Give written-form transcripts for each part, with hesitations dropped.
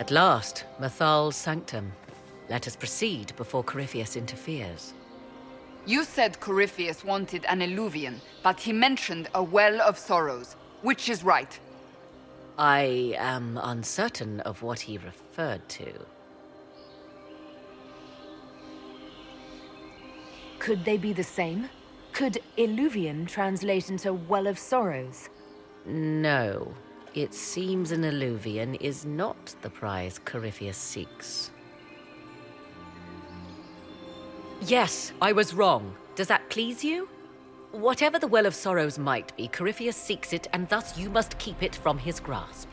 At last, Mythal's sanctum. Let us proceed before Corypheus interferes. You said Corypheus wanted an eluvian, but he mentioned a well of sorrows. Which is right? I am uncertain of what he referred to. Could they be the same? Could eluvian translate into well of sorrows? No. It seems an eluvian is not the prize Corypheus seeks. Yes, I was wrong. Does that please you? Whatever the Well of Sorrows might be, Corypheus seeks it, and thus you must keep it from his grasp.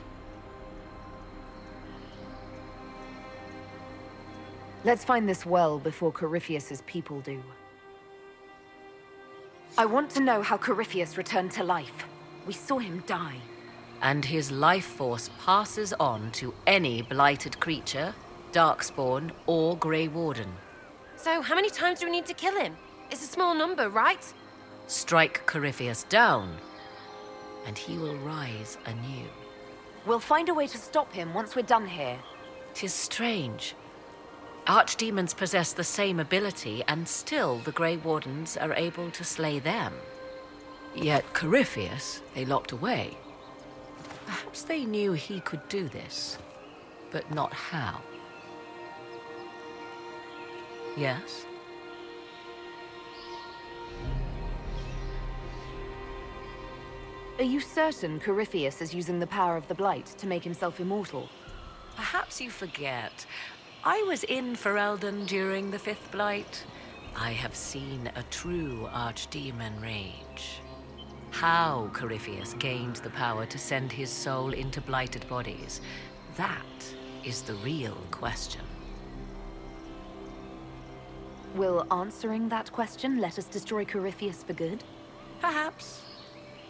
Let's find this well before Corypheus's people do. I want to know how Corypheus returned to life. We saw him die. And his life force passes on to any blighted creature, darkspawn, or Grey Warden. So, how many times do we need to kill him? It's a small number, right? Strike Corypheus down, and he will rise anew. We'll find a way to stop him once we're done here. 'Tis strange. Archdemons possess the same ability, and still the Grey Wardens are able to slay them. Yet Corypheus they locked away. Perhaps they knew he could do this, but not how. Yes? Are you certain Corypheus is using the power of the Blight to make himself immortal? Perhaps you forget. I was in Ferelden during the Fifth Blight. I have seen a true archdemon rage. How Corypheus gained the power to send his soul into blighted bodies, that is the real question. Will answering that question let us destroy Corypheus for good? Perhaps.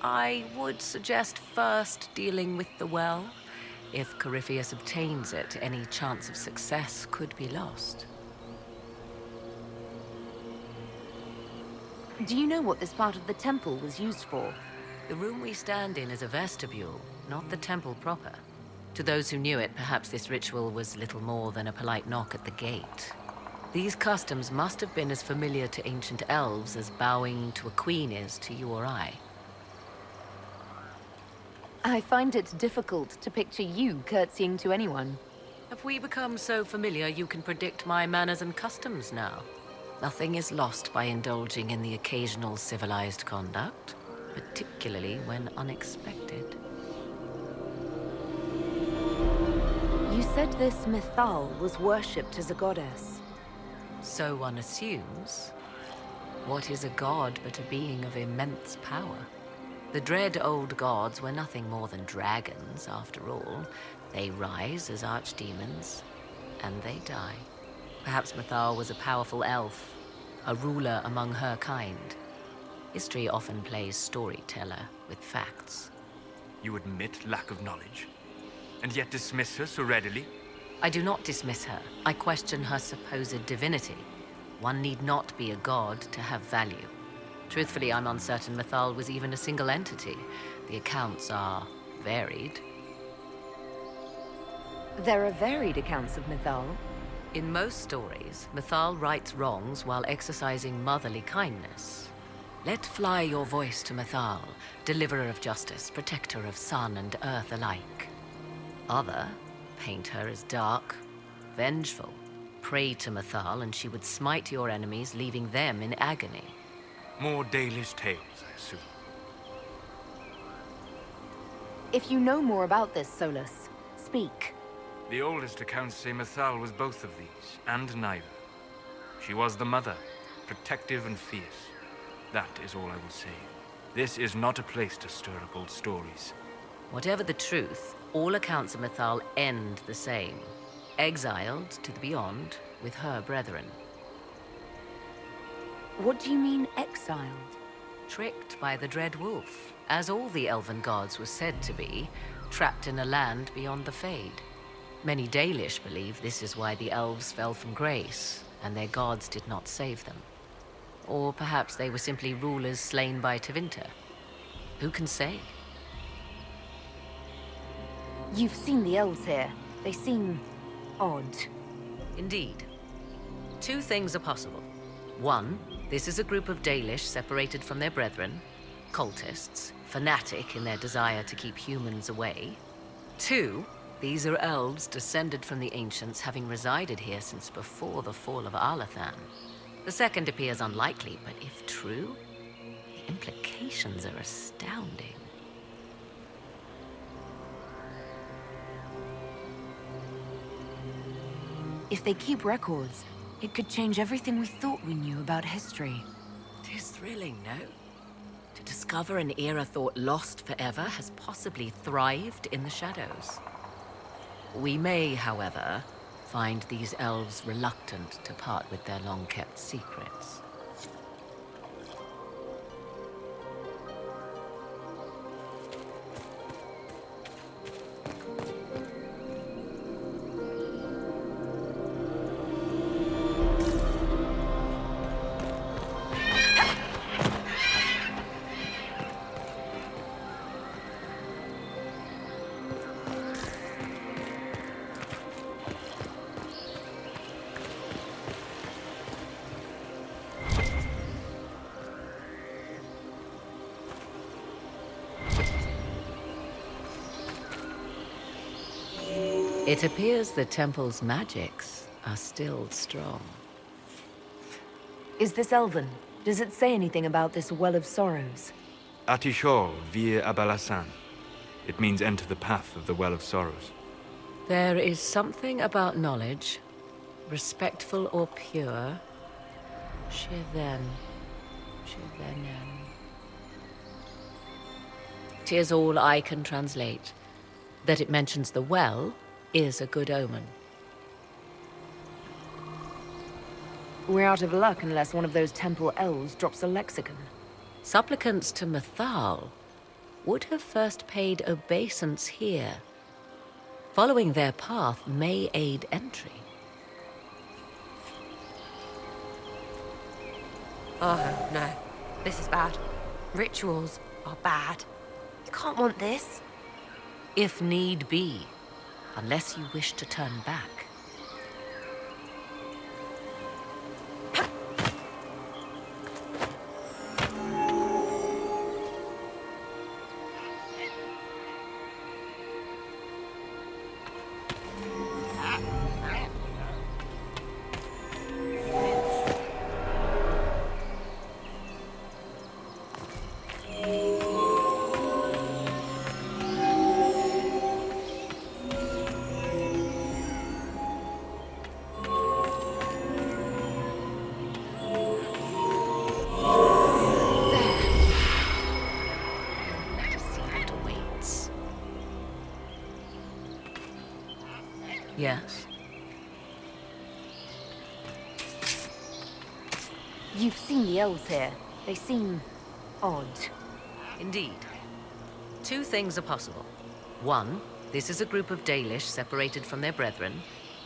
I would suggest first dealing with the well. If Corypheus obtains it, any chance of success could be lost. Do you know what this part of the temple was used for? The room we stand in is a vestibule, not the temple proper. To those who knew it, perhaps this ritual was little more than a polite knock at the gate. These customs must have been as familiar to ancient elves as bowing to a queen is to you or I. I find it difficult to picture you curtsying to anyone. Have we become so familiar you can predict my manners and customs now? Nothing is lost by indulging in the occasional civilized conduct, particularly when unexpected. You said this Mythal was worshipped as a goddess. So one assumes. What is a god but a being of immense power? The dread old gods were nothing more than dragons, after all. They rise as archdemons, and they die. Perhaps Mythal was a powerful elf, a ruler among her kind. History often plays storyteller with facts. You admit lack of knowledge, and yet dismiss her so readily? I do not dismiss her. I question her supposed divinity. One need not be a god to have value. Truthfully, I'm uncertain Mythal was even a single entity. The accounts are varied. There are varied accounts of Mythal. In most stories, Mythal rights wrongs while exercising motherly kindness. Let fly your voice to Mythal, deliverer of justice, protector of sun and earth alike. Other paint her as dark, vengeful. Pray to Mythal and she would smite your enemies, leaving them in agony. More Dalish tales, I assume. If you know more about this, Solus, speak. The oldest accounts say Mythal was both of these, and neither. She was the mother, protective and fierce. That is all I will say. This is not a place to stir up old stories. Whatever the truth, all accounts of Mythal end the same. Exiled to the beyond with her brethren. What do you mean, exiled? Tricked by the Dread Wolf, as all the elven gods were said to be, trapped in a land beyond the Fade. Many Dalish believe this is why the elves fell from grace, and their gods did not save them. Or perhaps they were simply rulers slain by Tevinter. Who can say? You've seen the elves here. They seem odd. Indeed. Two things are possible. One, this is a group of Dalish separated from their brethren, cultists, fanatic in their desire to keep humans away. Two, these are elves descended from the ancients, having resided here since before the fall of Arlathan. The second appears unlikely, but if true, the implications are astounding. If they keep records, it could change everything we thought we knew about history. Tis thrilling, no? To discover an era thought lost forever has possibly thrived in the shadows. We may, however, find these elves reluctant to part with their long-kept secrets. It appears the temple's magics are still strong. Is this elven? Does it say anything about this Well of Sorrows? Atishol vir Abalasan. It means enter the path of the Well of Sorrows. There is something about knowledge, respectful or pure. Shiven. Shivenen. 'Tis all I can translate. That it mentions the well is a good omen. We're out of luck unless one of those temple elves drops a lexicon. Supplicants to Mythal would have first paid obeisance here. Following their path may aid entry. Oh, no. This is bad. Rituals are bad. You can't want this. If need be, unless you wish to turn back. Yes. You've seen the elves here. They seem odd. Indeed. Two things are possible. One, this is a group of Dalish separated from their brethren,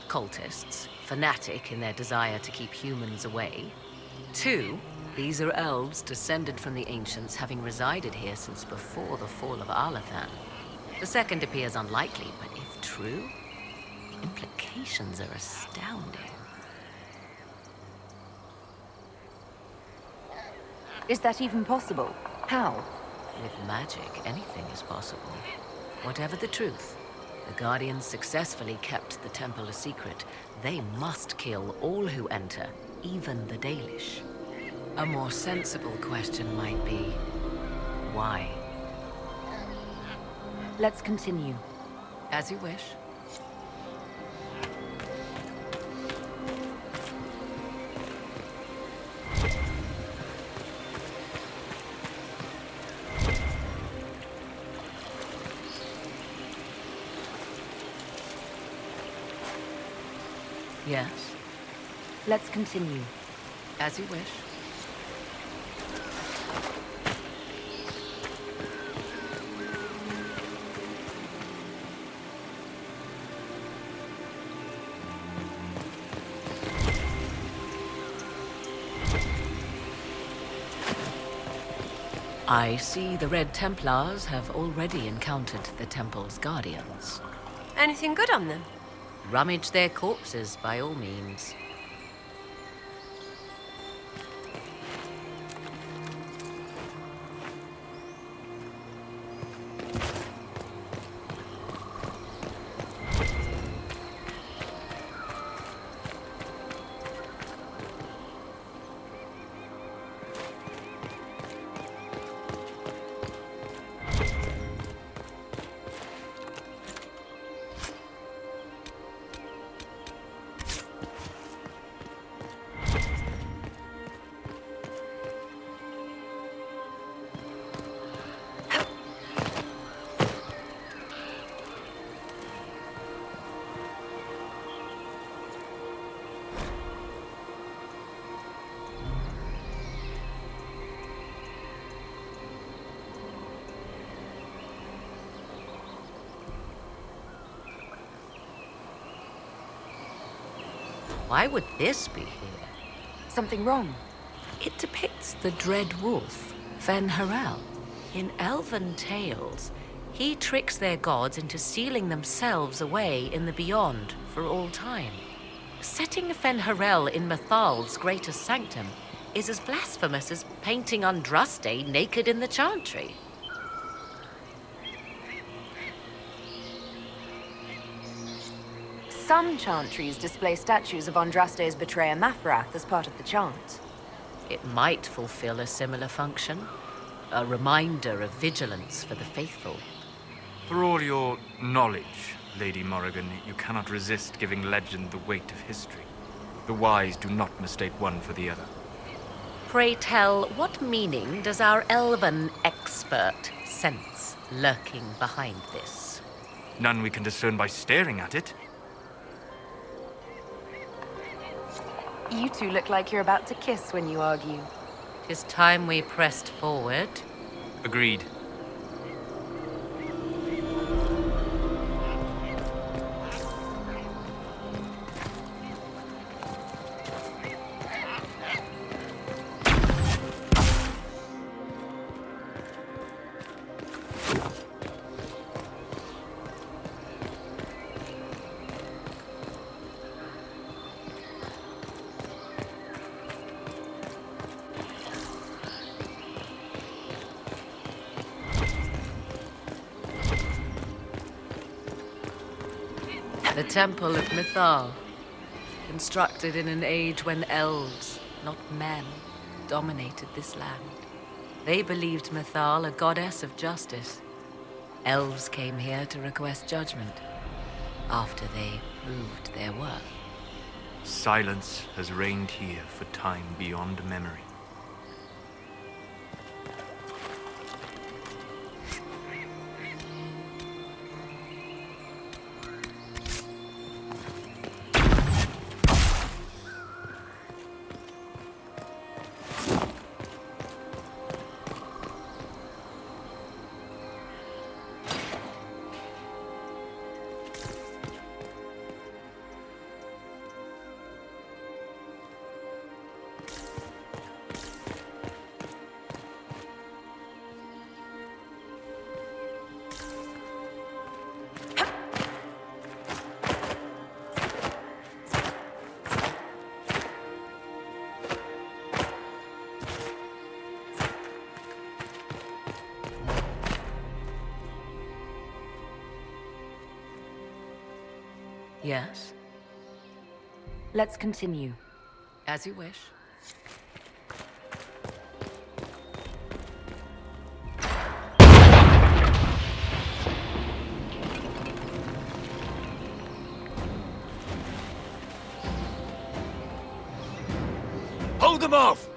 cultists, fanatic in their desire to keep humans away. Two, these are elves descended from the ancients, having resided here since before the fall of Arlathan. The second appears unlikely, but if true, the implications are astounding. Is that even possible? How? With magic, anything is possible. Whatever the truth, the Guardians successfully kept the temple a secret. They must kill all who enter, even the Dalish. A more sensible question might be, why? Let's continue. As you wish. Yes, Let's continue. as you wish. I see the Red Templars have already encountered the temple's guardians. Anything good on them? Rummage their corpses by all means. Why would this be here? Something wrong? It depicts the dread wolf, Fen-Harel. In elven tales, he tricks their gods into sealing themselves away in the beyond for all time. Setting Fen-Harel in Mythal's greatest sanctum is as blasphemous as painting Andraste naked in the chantry. Some chantries display statues of Andraste's betrayer Mafrath as part of the chant. It might fulfill a similar function, a reminder of vigilance for the faithful. For all your knowledge, Lady Morrigan, you cannot resist giving legend the weight of history. The wise do not mistake one for the other. Pray tell, what meaning does our elven expert sense lurking behind this? None we can discern by staring at it. You two look like you're about to kiss when you argue. 'Tis time we pressed forward. Agreed. The Temple of Mythal, constructed in an age when elves, not men, dominated this land. They believed Mythal a goddess of justice. Elves came here to request judgment, after they proved their worth. Silence has reigned here for time beyond memory. Yes, Let's continue. as you wish. Hold them off!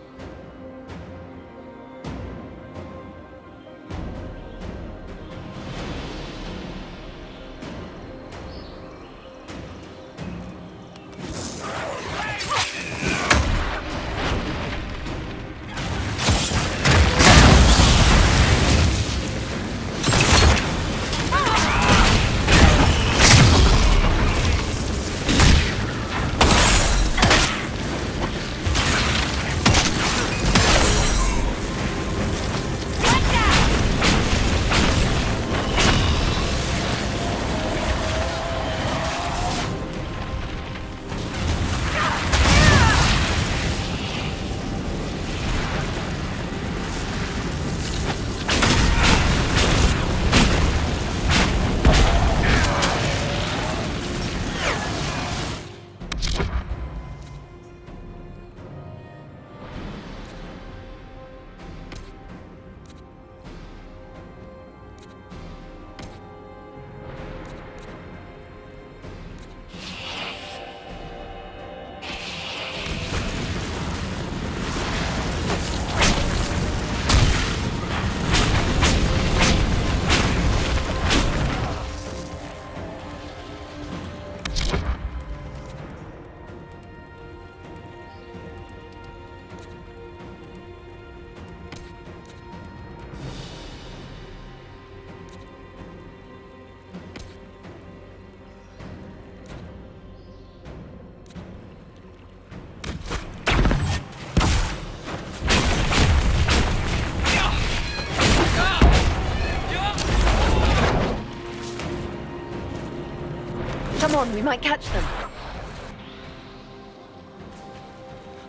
Come on, we might catch them.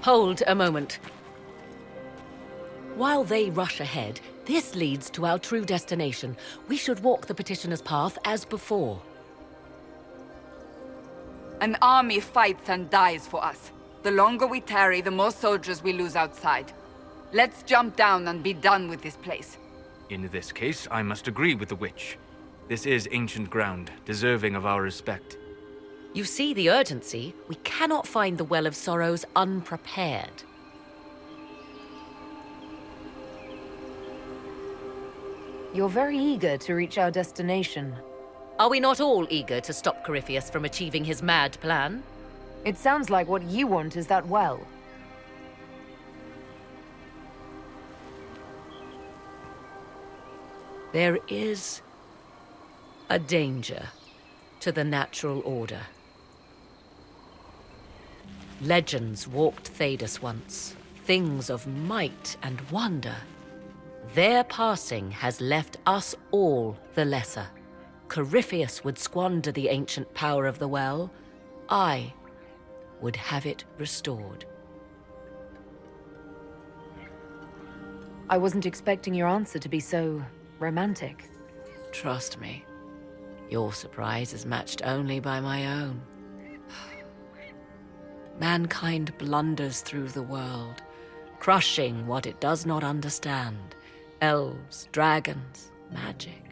Hold a moment. While they rush ahead, this leads to our true destination. We should walk the petitioner's path as before. An army fights and dies for us. The longer we tarry, the more soldiers we lose outside. Let's jump down and be done with this place. In this case, I must agree with the witch. This is ancient ground, deserving of our respect. You see the urgency? We cannot find the Well of Sorrows unprepared. You're very eager to reach our destination. Are we not all eager to stop Corypheus from achieving his mad plan? It sounds like what you want is that well. There is a danger to the natural order. Legends walked Thedas once, things of might and wonder. Their passing has left us all the lesser. Corypheus would squander the ancient power of the well. I would have it restored. I wasn't expecting your answer to be so romantic. Trust me, your surprise is matched only by my own. Mankind blunders through the world, crushing what it does not understand. Elves, dragons, magic.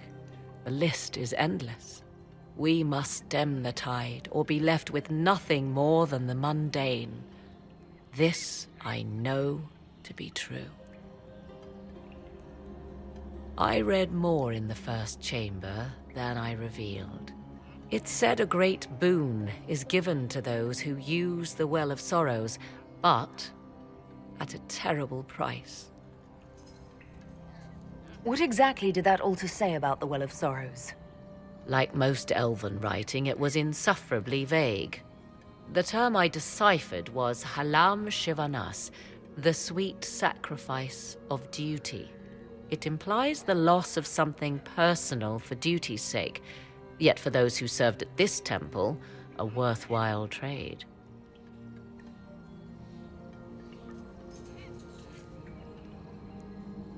The list is endless. We must stem the tide, or be left with nothing more than the mundane. This I know to be true. I read more in the first chamber than I revealed. It said a great boon is given to those who use the Well of Sorrows, but at a terrible price. What exactly did that altar say about the Well of Sorrows? Like most elven writing, it was insufferably vague. The term I deciphered was Halam Shivanas, the sweet sacrifice of duty. It implies the loss of something personal for duty's sake, yet for those who served at this temple, a worthwhile trade.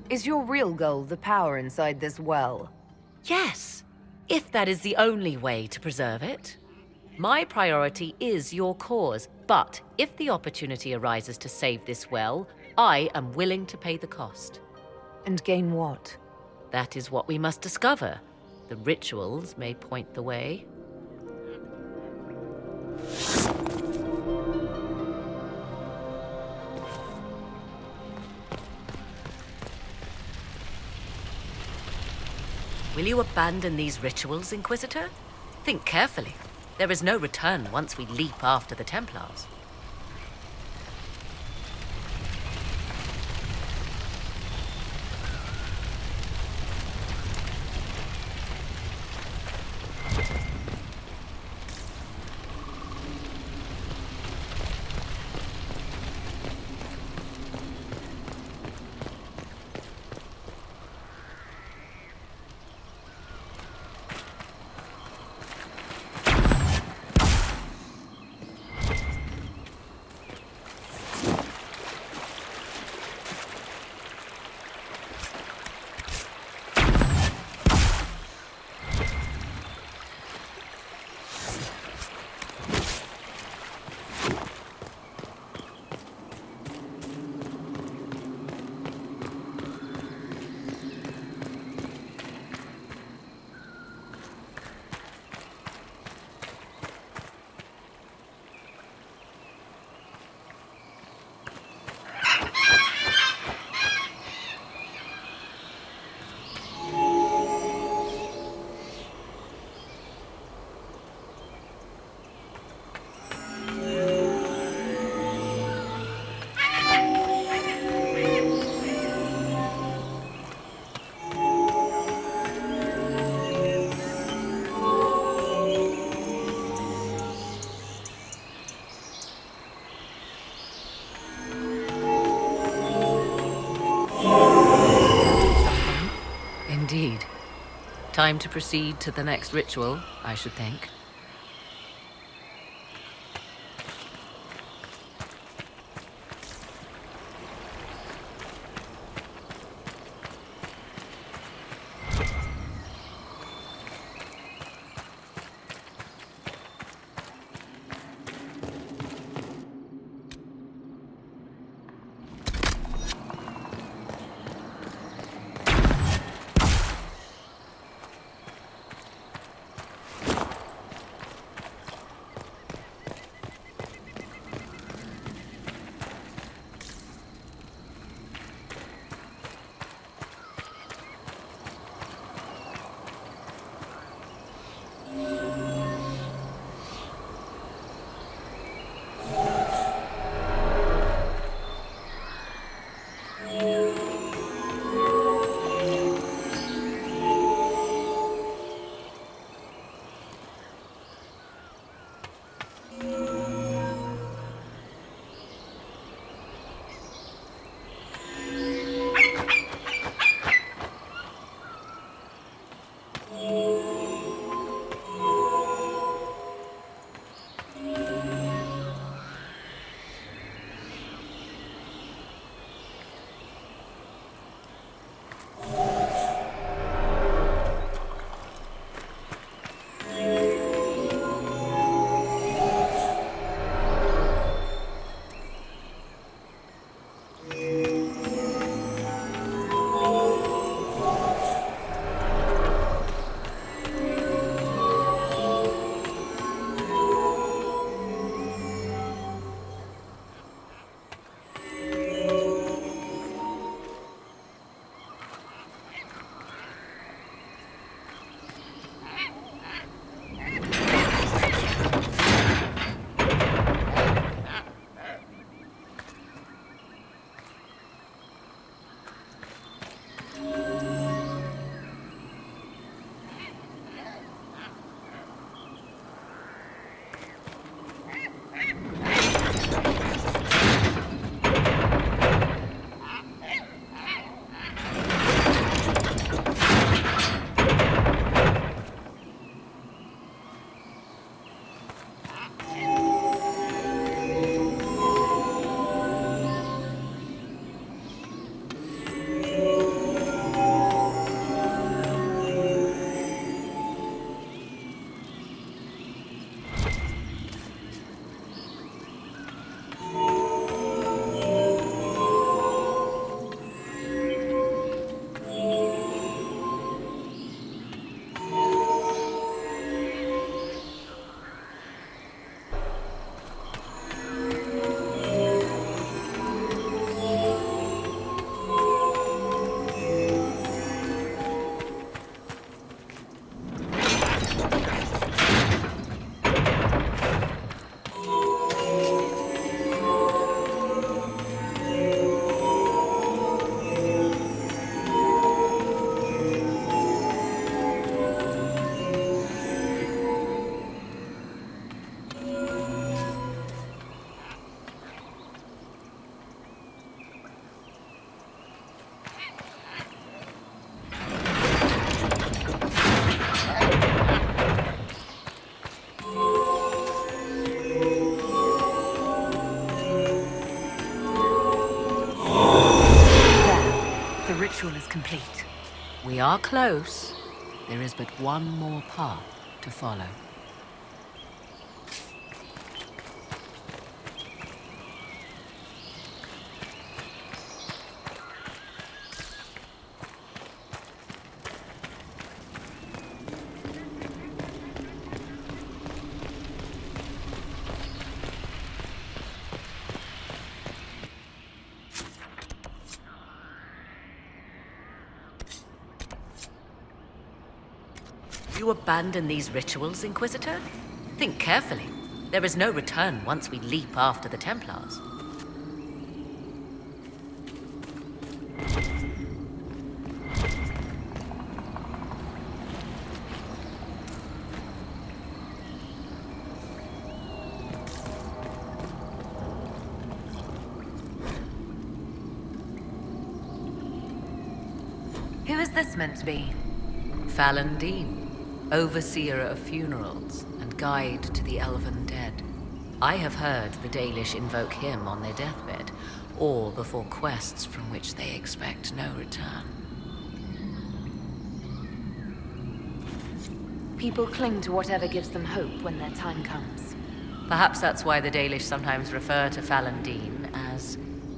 Is your real goal the power inside this well? Yes, if that is the only way to preserve it. My priority is your cause, but if the opportunity arises to save this well, I am willing to pay the cost. And gain what? That is what we must discover. The rituals may point the way. Will you abandon these rituals, Inquisitor? Think carefully. There is no return once we leap after the Templars. Indeed. Time to proceed to the next ritual, I should think. complete. We are close. There is but one more path to follow. You abandon these rituals, Inquisitor? Think carefully. There is no return once we leap after the Templars. Who is this meant to be? Fallandine, overseer of funerals and guide to the elven dead. I have heard the Dalish invoke him on their deathbed, or before quests from which they expect no return. People cling to whatever gives them hope when their time comes. Perhaps that's why the Dalish sometimes refer to Fallandine as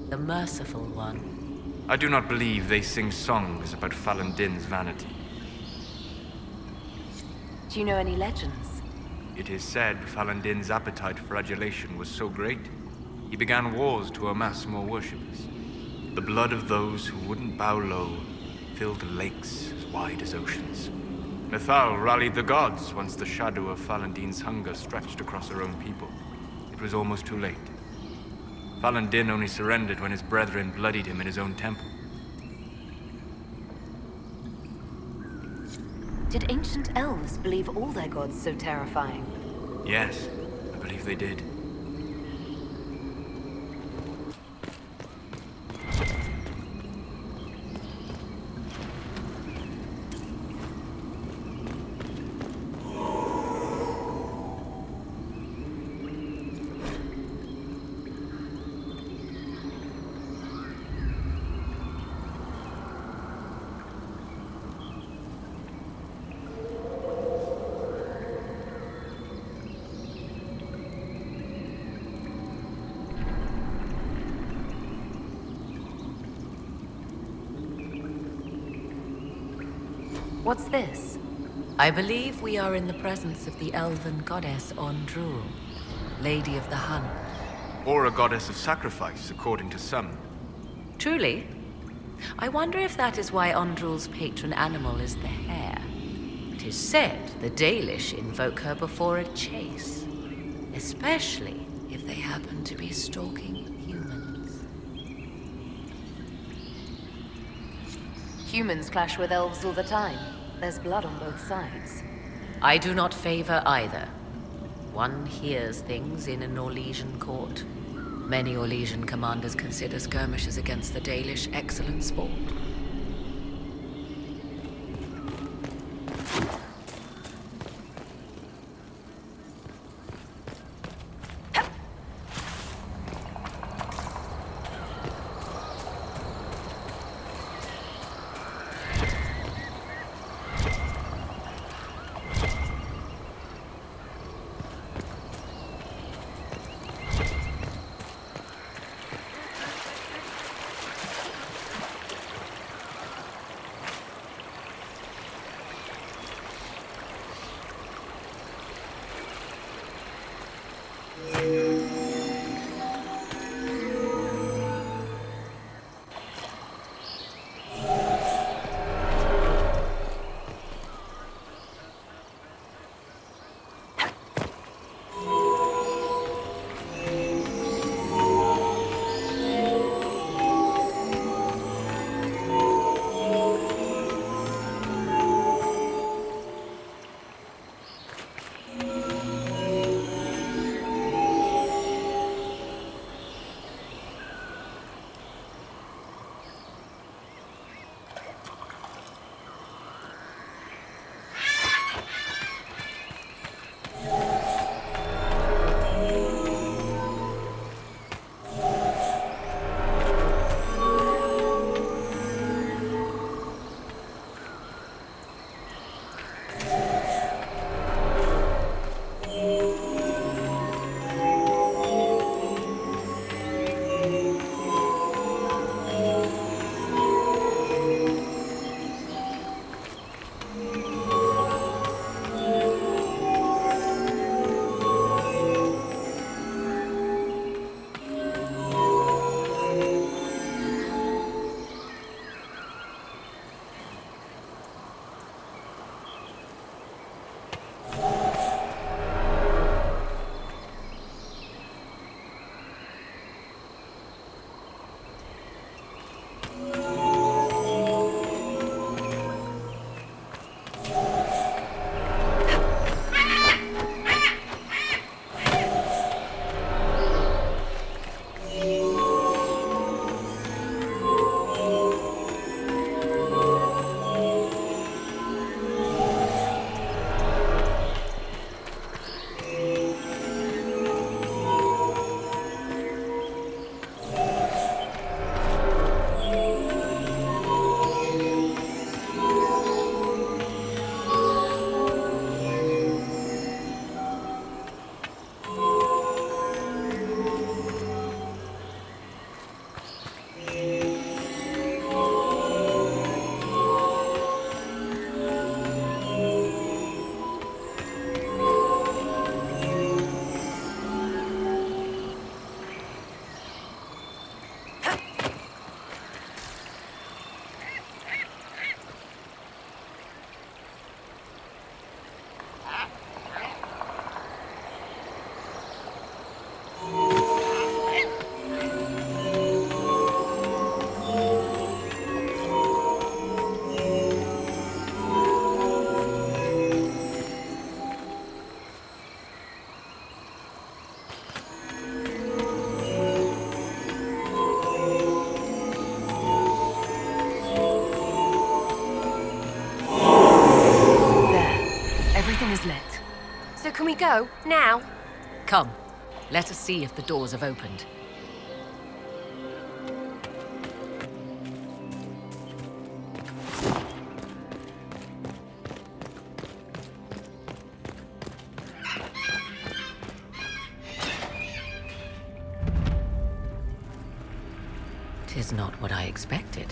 the Merciful One. I do not believe they sing songs about Fallandine's vanity. Do you know any legends? It is said Fallandine's appetite for adulation was so great, he began wars to amass more worshippers. The blood of those who wouldn't bow low filled lakes as wide as oceans. Mythal rallied the gods once the shadow of Fallandine's hunger stretched across her own people. It was almost too late. Fallandine only surrendered when his brethren bloodied him in his own temple. Did ancient elves believe all their gods so terrifying? Yes, I believe they did. What's this? I believe we are in the presence of the elven goddess Ondrul, Lady of the Hunt. Or a goddess of sacrifice, according to some. Truly? I wonder if that is why Ondrul's patron animal is the hare. It is said the Dalish invoke her before a chase, especially if they happen to be stalking humans. Humans clash with elves all the time. There's blood on both sides. I do not favor either. One hears things in an Orlesian court. Many Orlesian commanders consider skirmishes against the Dalish excellent sport. is lit. So can we go? Now? Come, let us see if the doors have opened. Tis not what I expected.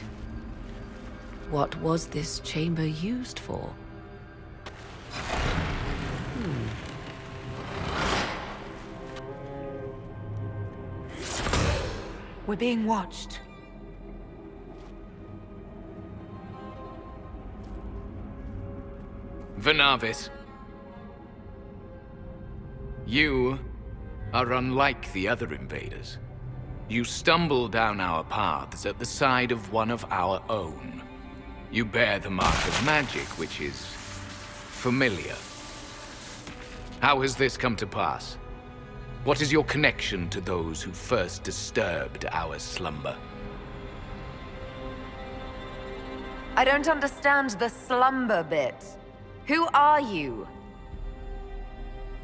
What was this chamber used for? We're being watched. Venavis. You are unlike the other invaders. You stumble down our paths at the side of one of our own. You bear the mark of magic, which is familiar. How has this come to pass? What is your connection to those who first disturbed our slumber? I don't understand the slumber bit. Who are you?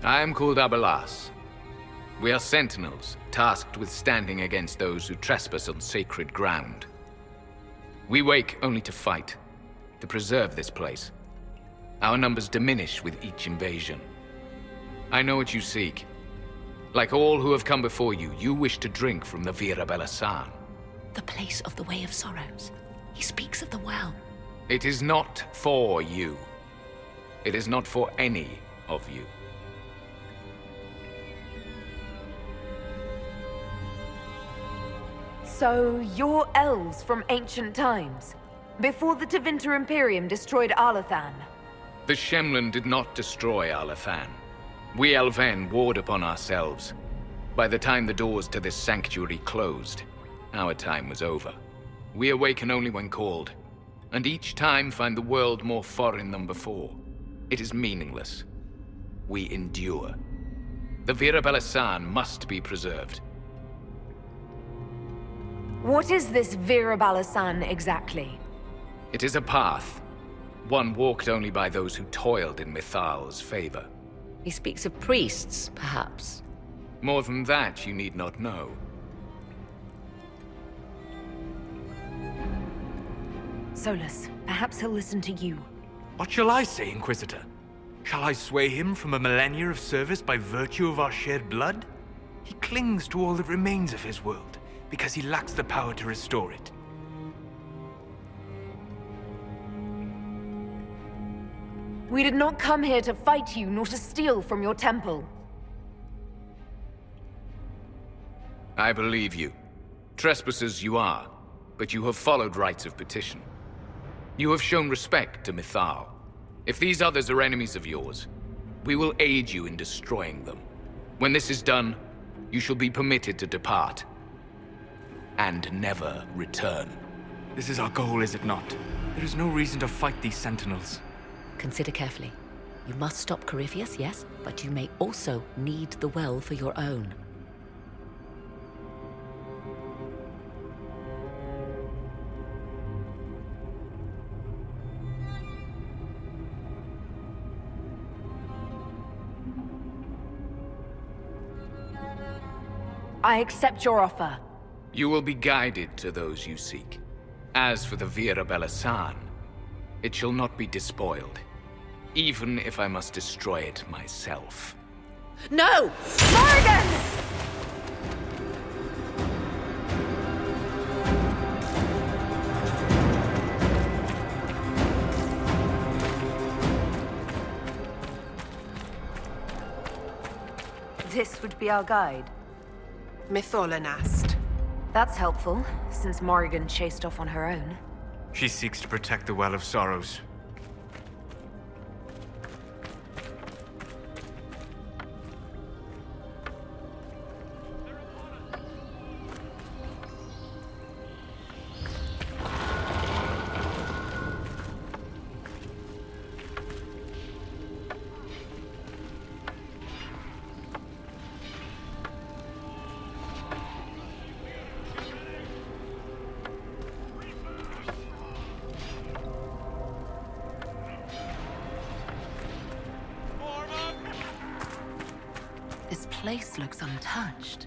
I am called Abelas. We are sentinels, tasked with standing against those who trespass on sacred ground. We wake only to fight, to preserve this place. Our numbers diminish with each invasion. I know what you seek. Like all who have come before you, you wish to drink from the Vira Belasan. The place of the Way of Sorrows. He speaks of the well. It is not for you. It is not for any of you. So, you're elves from ancient times, before the Tevinter Imperium destroyed Arlathan. The Shemlin did not destroy Arlathan. We elven warred upon ourselves. By the time the doors to this sanctuary closed, our time was over. We awaken only when called, and each time find the world more foreign than before. It is meaningless. We endure. The Vira Belasan must be preserved. What is this Vira Balasan exactly? It is a path, one walked only by those who toiled in Mythal's favor. He speaks of priests, perhaps. More than that, you need not know. Solus, perhaps he'll listen to you. What shall I say, Inquisitor? Shall I sway him from a millennia of service by virtue of our shared blood? He clings to all that remains of his world, because he lacks the power to restore it. We did not come here to fight you, nor to steal from your temple. I believe you. Trespassers you are, but you have followed rites of petition. You have shown respect to Mythal. If these others are enemies of yours, we will aid you in destroying them. When this is done, you shall be permitted to depart. And never return. This is our goal, is it not? There is no reason to fight these sentinels. Consider carefully. You must stop Corypheus, yes, but you may also need the well for your own. I accept your offer. You will be guided to those you seek. As for the Vira Belasan, it shall not be despoiled, even if I must destroy it myself. No! Morgan! This would be our guide. Mytholanast. That's helpful, since Morrigan chased off on her own. She seeks to protect the Well of Sorrows. place looks untouched.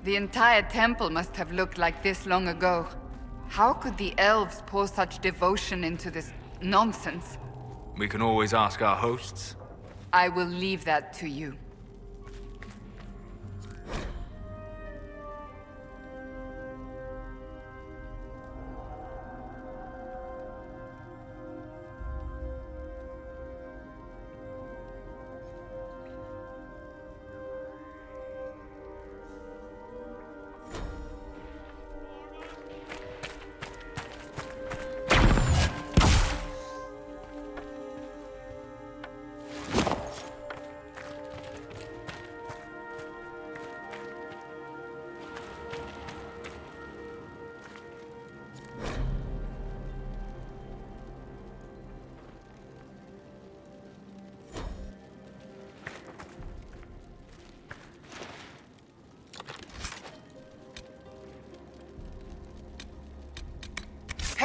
The entire temple must have looked like this long ago. How could the elves pour such devotion into this nonsense? We can always ask our hosts. I will leave that to you.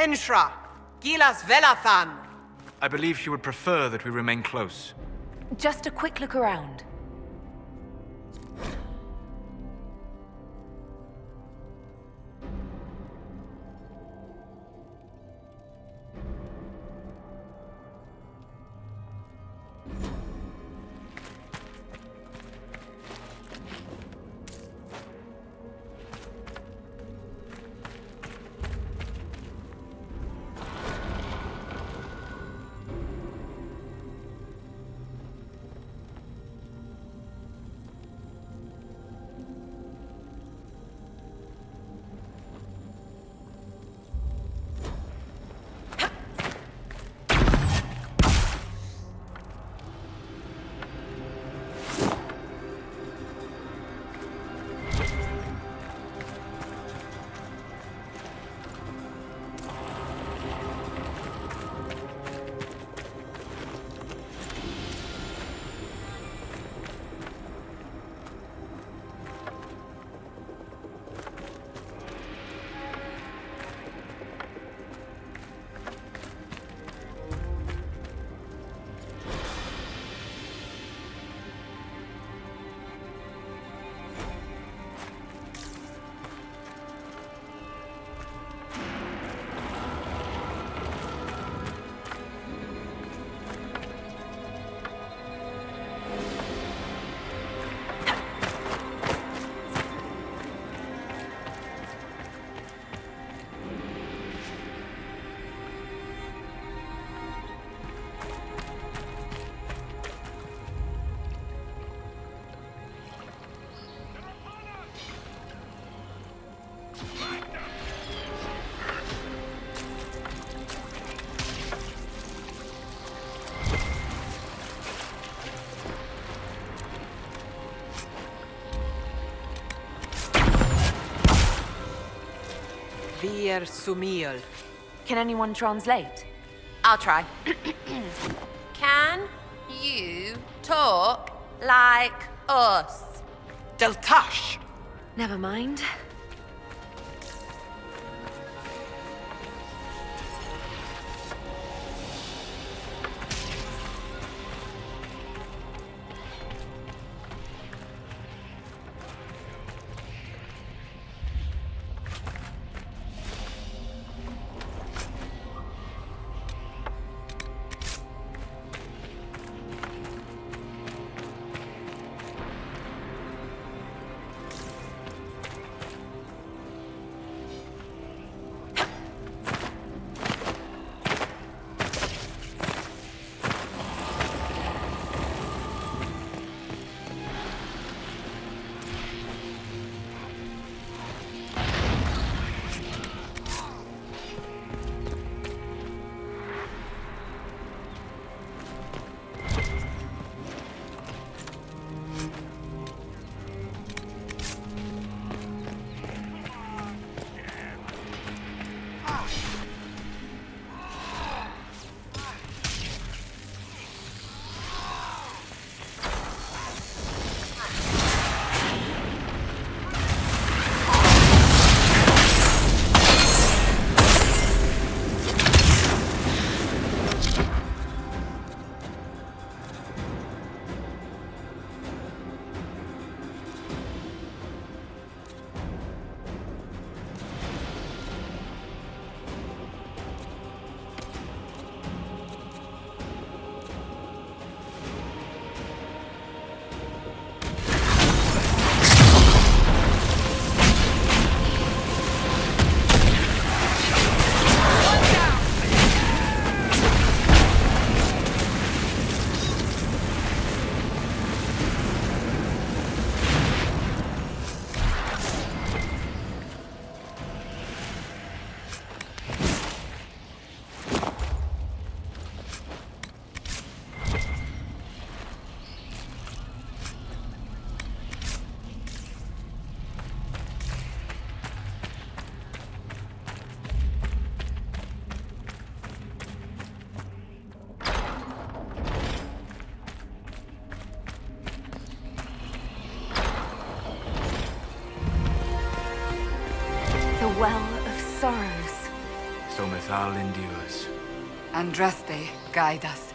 Henshra! Gilas Velathan! I believe she would prefer that we remain close. Just a quick look around. Vir Sumiel. Can anyone translate? I'll try. Can you talk like us? Deltash! Never mind. Mythal endures. Andraste, guide us.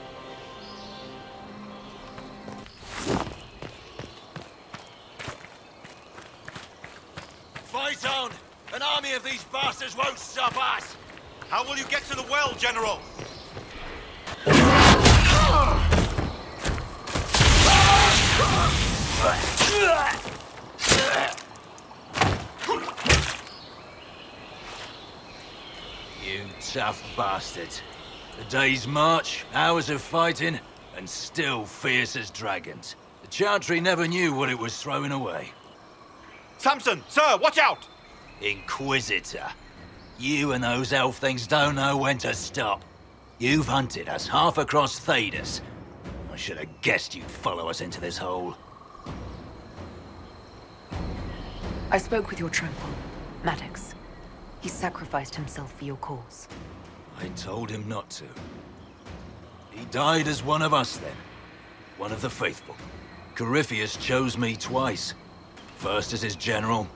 Fight on! An army of these bastards won't stop us! How will you get to the well, General? You tough bastards. A day's march, hours of fighting, and still fierce as dragons. The Chantry never knew what it was throwing away. Samson, sir, watch out! Inquisitor. You and those elf things don't know when to stop. You've hunted us half across Thedas. I should have guessed you'd follow us into this hole. I spoke with your Trample, Maddox. He sacrificed himself for your cause. I told him not to. He died as one of us then. One of the faithful. Corypheus chose me twice. First as his general,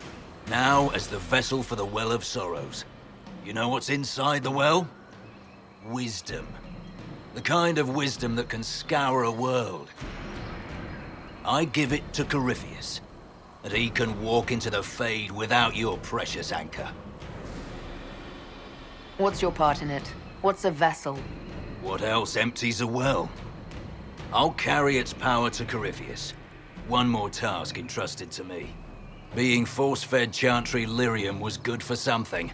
now as the vessel for the Well of Sorrows. You know what's inside the well? Wisdom. The kind of wisdom that can scour a world. I give it to Corypheus, that he can walk into the Fade without your precious anchor. What's your part in it? What's a vessel? What else empties a well? I'll carry its power to Corypheus. One more task entrusted to me. Being force-fed Chantry lyrium was good for something.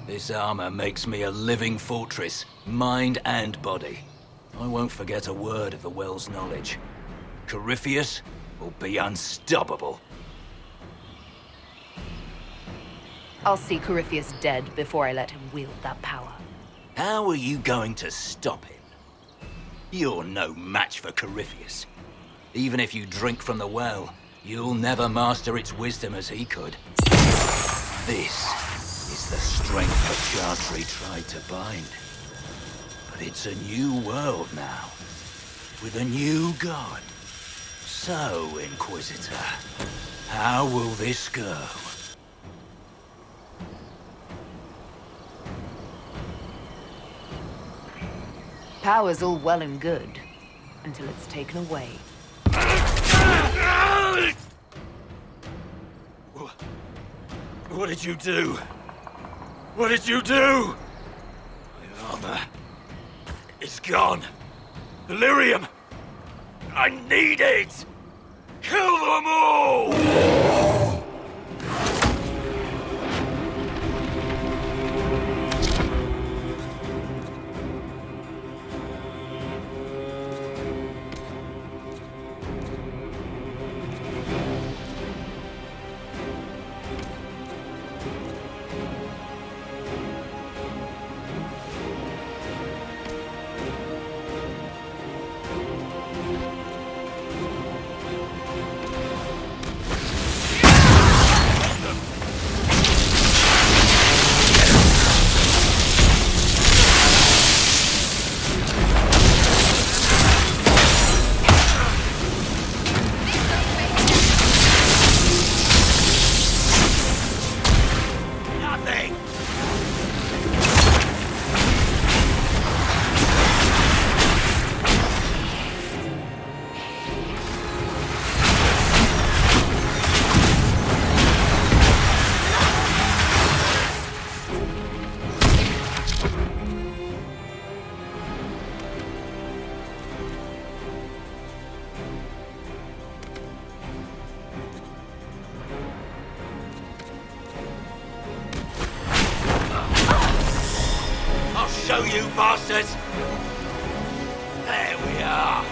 This armor makes me a living fortress, mind and body. I won't forget a word of the well's knowledge. Corypheus will be unstoppable. I'll see Corypheus dead before I let him wield that power. How are you going to stop him? You're no match for Corypheus. Even if you drink from the well, you'll never master its wisdom as he could. This is the strength the Chantry tried to bind. But it's a new world now, with a new god. So, Inquisitor, how will this go? Power's all well and good, until it's taken away. What did you do? What did you do? My armor is gone. Delirium! I need it! Kill them all! Show you bastards! There we are!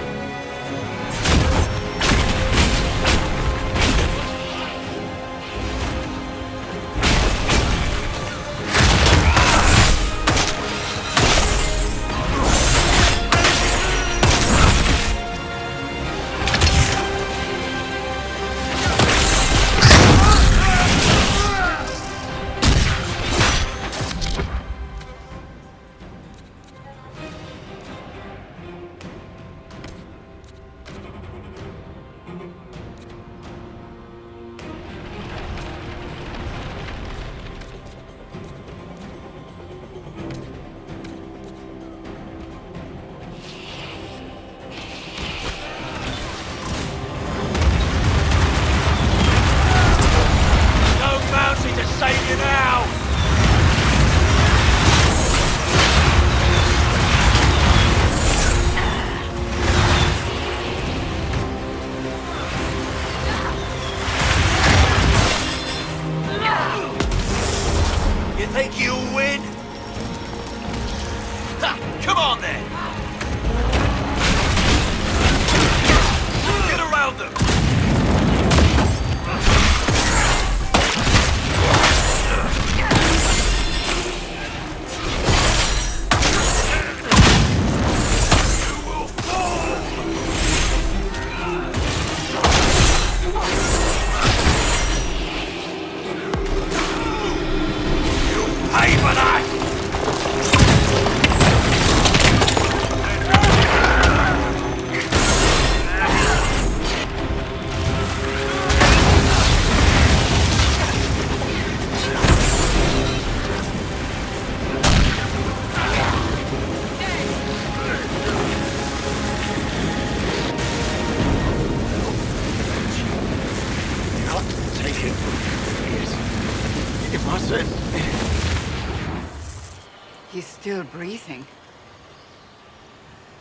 still breathing.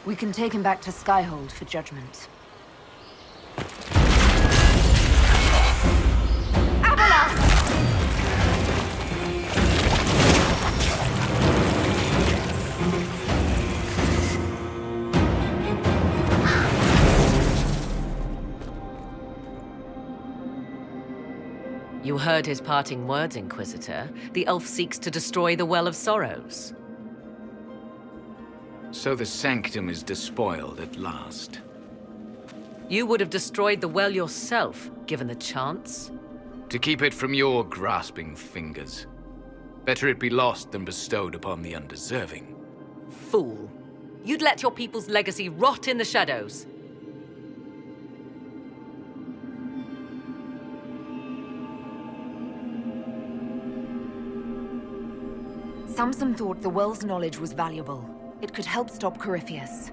We can take him back to Skyhold for judgment. You heard his parting words, Inquisitor. The elf seeks to destroy the Well of Sorrows. So the sanctum is despoiled at last. You would have destroyed the well yourself, given the chance. To keep it from your grasping fingers. Better it be lost than bestowed upon the undeserving. Fool. You'd let your people's legacy rot in the shadows. Samson thought the well's knowledge was valuable. It could help stop Corypheus.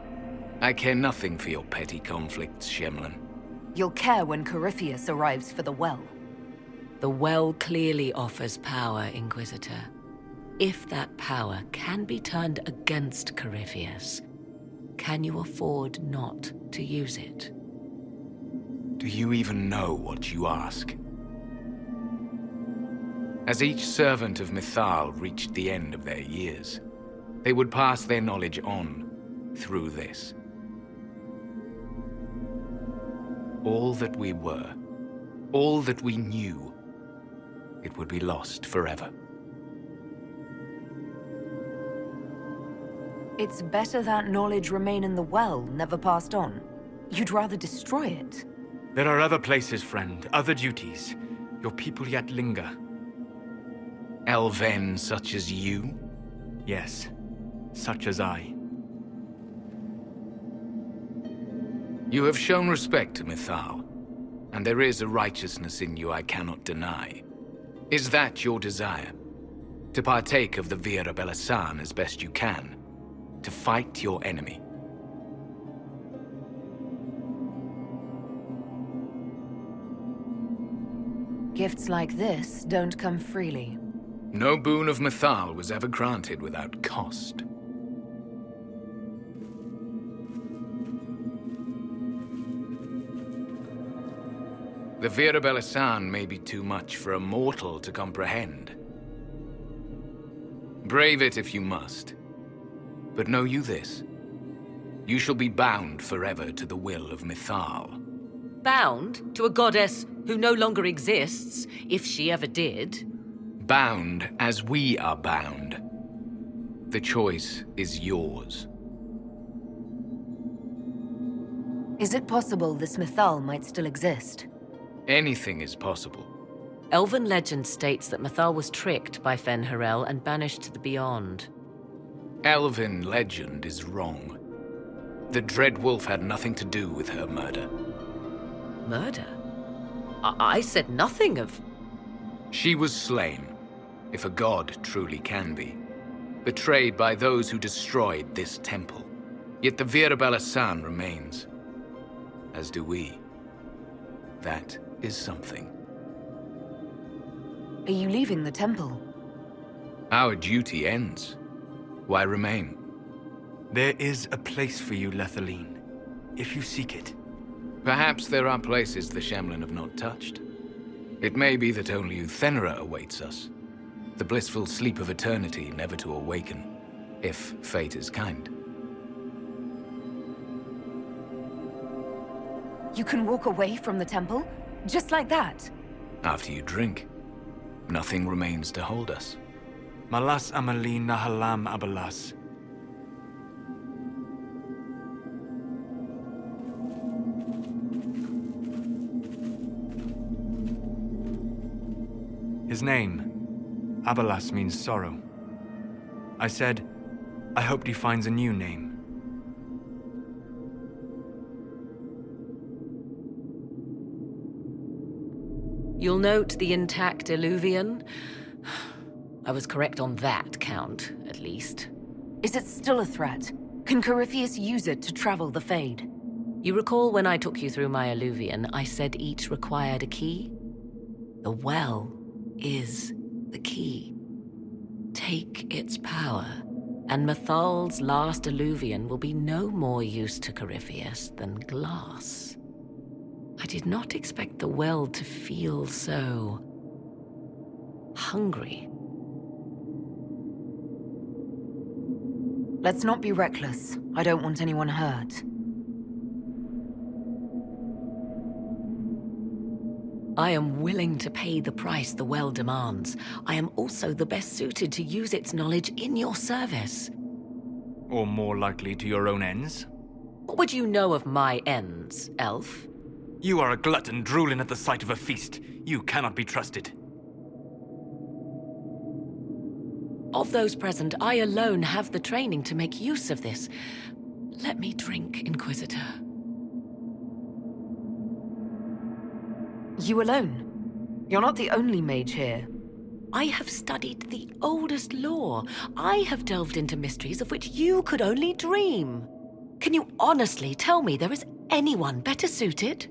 I care nothing for your petty conflicts, Shemlin. You'll care when Corypheus arrives for the well. The well clearly offers power, Inquisitor. If that power can be turned against Corypheus, can you afford not to use it? Do you even know what you ask? As each servant of Mythal reached the end of their years, they would pass their knowledge on through this. All that we were, all that we knew, it would be lost forever. It's better that knowledge remain in the well, never passed on. You'd rather destroy it. There are other places, friend, other duties. Your people yet linger. Elven such as you? Yes, such as I. You have shown respect to Mythal, and there is a righteousness in you I cannot deny. Is that your desire? To partake of the Vira Belasan as best you can? To fight your enemy? Gifts like this don't come freely. No boon of Mythal was ever granted without cost. The Vira Belasan may be too much for a mortal to comprehend. Brave it if you must. But know you this. You shall be bound forever to the will of Mythal. Bound to a goddess who no longer exists, if she ever did. Bound as we are bound. The choice is yours. Is it possible this Mythal might still exist? Anything is possible. Elven legend states that Mythal was tricked by Fen-Harel and banished to the Beyond. Elven legend is wrong. The Dread Wolf had nothing to do with her murder. Murder? I said nothing of... She was slain, if a god truly can be. Betrayed by those who destroyed this temple. Yet the Vira Belasan remains. As do we. That is something. Are you leaving the temple? Our duty ends. Why remain? There is a place for you, Lethaline, if you seek it. Perhaps there are places the Shemlin have not touched. It may be that only Uthenera awaits us. The blissful sleep of eternity never to awaken, if fate is kind. You can walk away from the temple? Just like that? After you drink, nothing remains to hold us. Malas amalin nahalam abalas. His name, Abalas, means sorrow. I said, I hoped he finds a new name. You'll note the intact eluvian. I was correct on that count, at least. Is it still a threat? Can Corypheus use it to travel the Fade? You recall when I took you through my eluvian, I said each required a key? The well is the key. Take its power, And Mythal's last eluvian will be no more use to Corypheus than glass. I did not expect the well to feel so hungry. Let's not be reckless. I don't want anyone hurt. I am willing to pay the price the well demands. I am also the best suited to use its knowledge in your service. Or more likely to your own ends? What would you know of my ends, elf? You are a glutton drooling at the sight of a feast. You cannot be trusted. Of those present, I alone have the training to make use of this. Let me drink, Inquisitor. You alone? You're not the only mage here. I have studied the oldest lore. I have delved into mysteries of which you could only dream. Can you honestly tell me there is anyone better suited?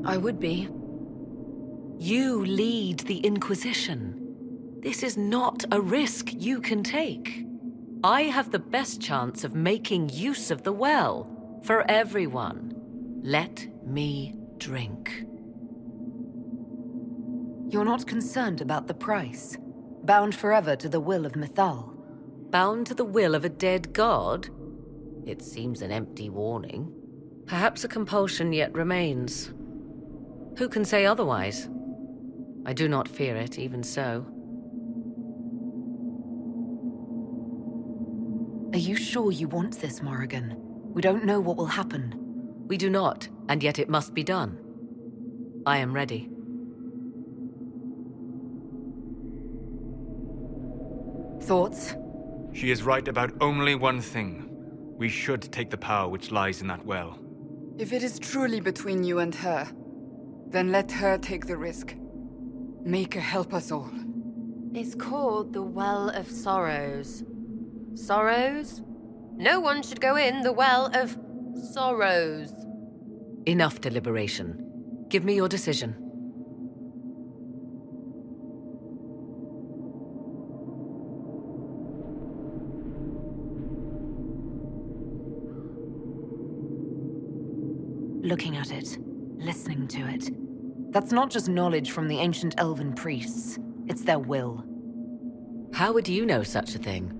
I would be. You lead the Inquisition. This is not a risk you can take. I have the best chance of making use of the well. For everyone, let me drink. You're not concerned about the price? Bound forever to the will of Mythal? Bound to the will of a dead god? It seems an empty warning. Perhaps a compulsion yet remains. Who can say otherwise? I do not fear it, even so. Are you sure you want this, Morrigan? We don't know what will happen. We do not, and yet it must be done. I am ready. Thoughts? She is right about only one thing. We should take the power which lies in that well. If it is truly between you and her, then let her take the risk. Make her help us all. It's called the Well of Sorrows. Sorrows? No one should go in the Well of Sorrows. Enough deliberation. Give me your decision. Looking at it, listening to it. That's not just knowledge from the ancient elven priests. It's their will. How would you know such a thing?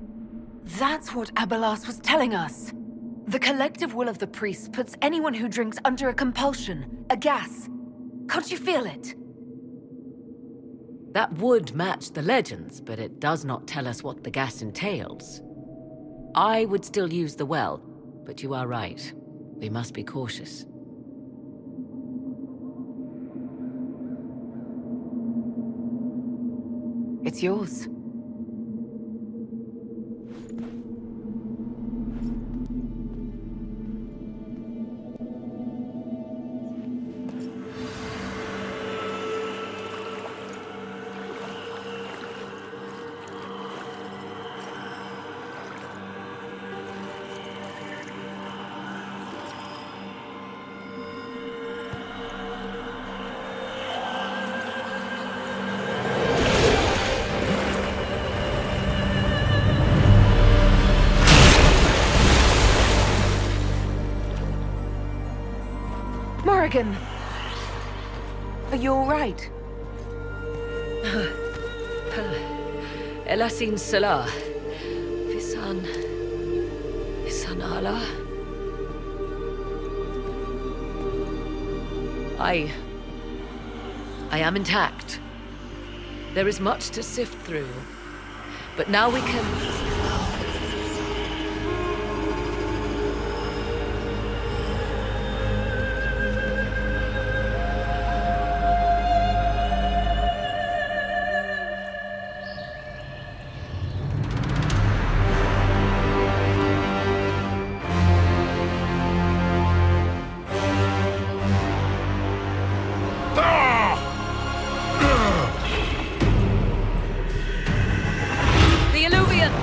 That's what Abelas was telling us. The collective will of the priests puts anyone who drinks under a compulsion, a gas. Can't you feel it? That would match the legends, but it does not tell us what the gas entails. I would still use the well, but you are right. We must be cautious. It's yours. Morrigan! Are you all right? Elasin Salah. Visan Allah. I am intact. There is much to sift through. But now we can... The eluvian!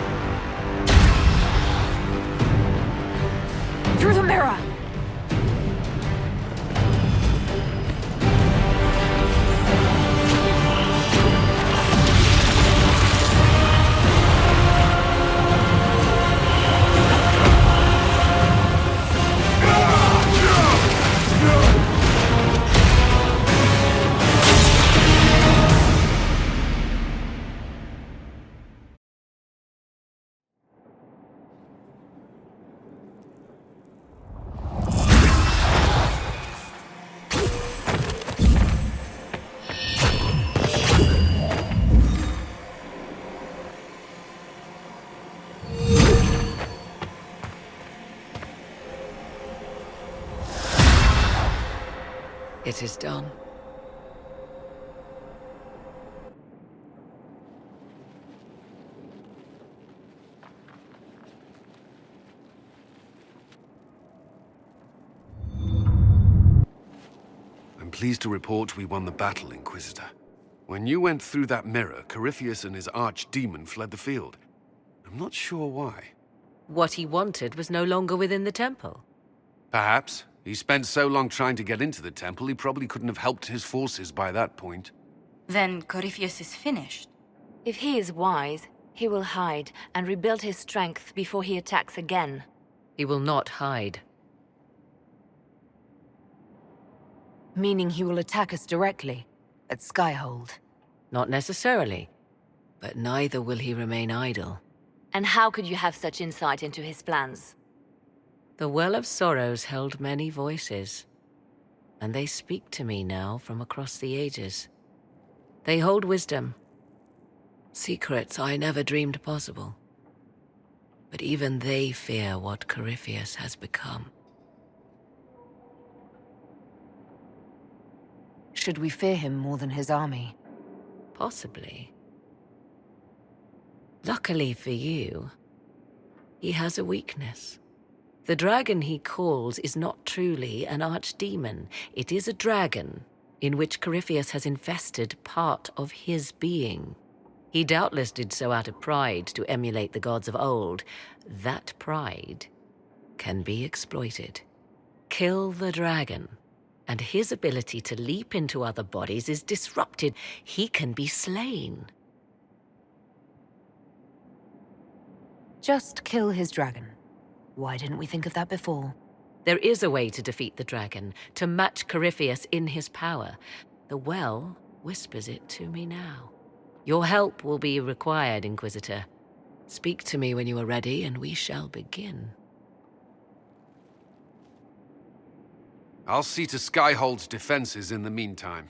It is done. I'm pleased to report we won the battle, Inquisitor. When you went through that mirror, Corypheus and his archdemon fled the field. I'm not sure why. What he wanted was no longer within the temple. Perhaps. He spent so long trying to get into the temple, he probably couldn't have helped his forces by that point. Then Corypheus is finished. If he is wise, he will hide and rebuild his strength before he attacks again. He will not hide. Meaning he will attack us directly, at Skyhold. Not necessarily. But neither will he remain idle. And how could you have such insight into his plans? The Well of Sorrows held many voices, and they speak to me now from across the ages. They hold wisdom, secrets I never dreamed possible. But even they fear what Corypheus has become. Should we fear him more than his army? Possibly. Luckily for you, he has a weakness. The dragon he calls is not truly an archdemon. It is a dragon in which Corypheus has invested part of his being. He doubtless did so out of pride to emulate the gods of old. That pride can be exploited. Kill the dragon, and his ability to leap into other bodies is disrupted. He can be slain. Just kill his dragon. Why didn't we think of that before? There is a way to defeat the dragon, to match Corypheus in his power. The well whispers it to me now. Your help will be required, Inquisitor. Speak to me when you are ready, and we shall begin. I'll see to Skyhold's defenses in the meantime.